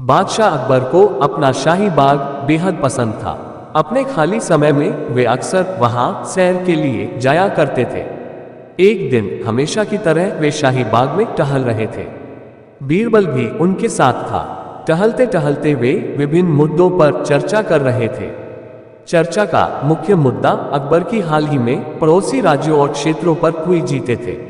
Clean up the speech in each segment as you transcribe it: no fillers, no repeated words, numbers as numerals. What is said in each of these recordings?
बादशाह अकबर को अपना शाही बाग बेहद पसंद था। अपने खाली समय में वे अक्सर वहां सैर के लिए जाया करते थे। एक दिन हमेशा की तरह वे शाही बाग में टहल रहे थे। बीरबल भी उनके साथ था। टहलते टहलते वे विभिन्न मुद्दों पर चर्चा कर रहे थे। चर्चा का मुख्य मुद्दा अकबर की हाल ही में पड़ोसी राज्यों और क्षेत्रों पर हुई जीते थे।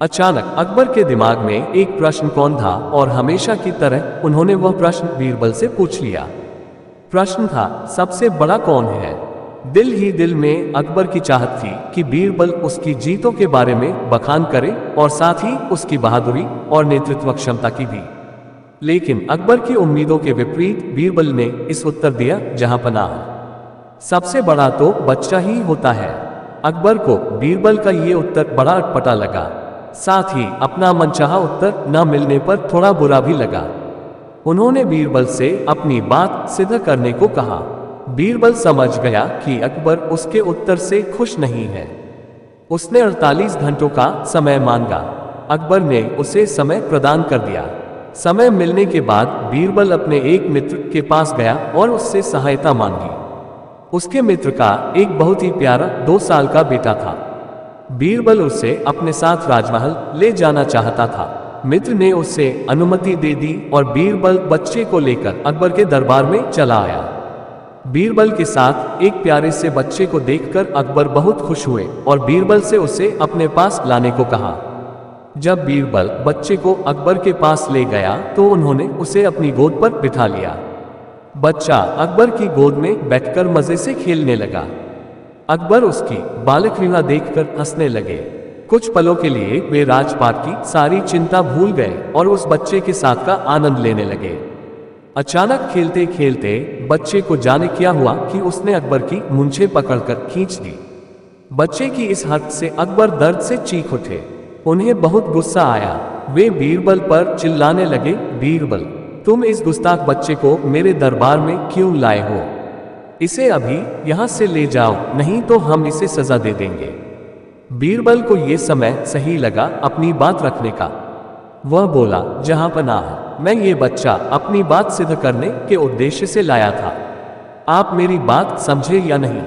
अचानक अकबर के दिमाग में एक प्रश्न कौन था और हमेशा की तरह उन्होंने वह प्रश्न बीरबल से पूछ लिया। प्रश्न था, सबसे बड़ा कौन है? दिल ही दिल में अकबर की चाहत थी कि बीरबल उसकी जीतों के बारे में बखान करे और साथ ही उसकी बहादुरी और नेतृत्व क्षमता की भी। लेकिन अकबर की उम्मीदों के विपरीत बीरबल ने इस उत्तर दिया, जहां पनाह सबसे बड़ा तो बच्चा ही होता है। अकबर को बीरबल का ये उत्तर बड़ा अटपटा लगा। साथ ही अपना मनचाहा उत्तर न मिलने पर थोड़ा बुरा भी लगा। उन्होंने बीरबल से अपनी बात सिद्ध करने को कहा। बीरबल समझ गया कि अकबर उसके उत्तर से खुश नहीं है। उसने 48 घंटों का समय मांगा। अकबर ने उसे समय प्रदान कर दिया। समय मिलने के बाद बीरबल अपने एक मित्र के पास गया और उससे सहायता मांगी। उसके मित्र का एक बहुत ही प्यारा 2 साल का बेटा था। बीरबल उसे अपने साथ राजमहल ले जाना चाहता था। मित्र ने उसे अनुमति दे दी और बीरबल बच्चे को लेकर अकबर के दरबार में चला आया। बीरबल के साथ एक प्यारे से बच्चे को देखकर अकबर बहुत खुश हुए और बीरबल से उसे अपने पास लाने को कहा। जब बीरबल बच्चे को अकबर के पास ले गया तो उन्होंने उसे अपनी गोद पर बिठा लिया। बच्चा अकबर की गोद में बैठकर मजे से खेलने लगा। अकबर उसकी बालक लीला देखकर हंसने लगे। कुछ पलों के लिए वे राजपाट की सारी चिंता भूल गए और उस बच्चे के साथ का आनंद लेने लगे। अचानक खेलते खेलते बच्चे को जाने क्या हुआ कि उसने अकबर की मूंछें पकड़कर खींच दी। बच्चे की इस हरकत से अकबर दर्द से चीख उठे। उन्हें बहुत गुस्सा आया। वे बीरबल पर चिल्लाने लगे, बीरबल, तुम इस गुस्ताख बच्चे को मेरे दरबार में क्यों लाए हो? इसे अभी यहां से ले जाओ, नहीं तो हम इसे सजा दे देंगे। बीरबल को यह समय सही लगा अपनी बात रखने का। वह बोला, जहां पनाह, मैं ये बच्चा अपनी बात सिद्ध करने के उद्देश्य से लाया था। आप मेरी बात समझे या नहीं?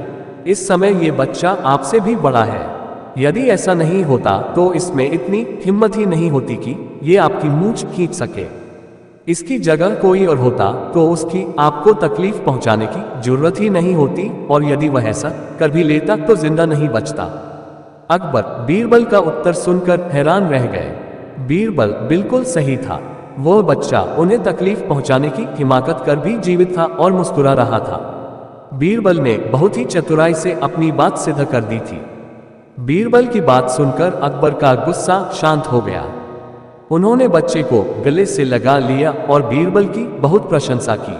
इस समय ये बच्चा आपसे भी बड़ा है। यदि ऐसा नहीं होता तो इसमें इतनी हिम्मत ही नहीं होती कि ये आपकी मूंछ खींच सके। इसकी जगह कोई और होता तो उसकी आपको तकलीफ पहुंचाने की जरूरत ही नहीं होती, और यदि वह ऐसा कर भी लेता तो जिंदा नहीं बचता। अकबर बीरबल का उत्तर सुनकर हैरान रह गए। बीरबल बिल्कुल सही था। वह बच्चा उन्हें तकलीफ पहुंचाने की हिमाकत कर भी जीवित था और मुस्कुरा रहा था। बीरबल ने बहुत ही चतुराई से अपनी बात सिद्ध कर दी थी। बीरबल की बात सुनकर अकबर का गुस्सा शांत हो गया। उन्होंने बच्चे को गले से लगा लिया और बीरबल की बहुत प्रशंसा की।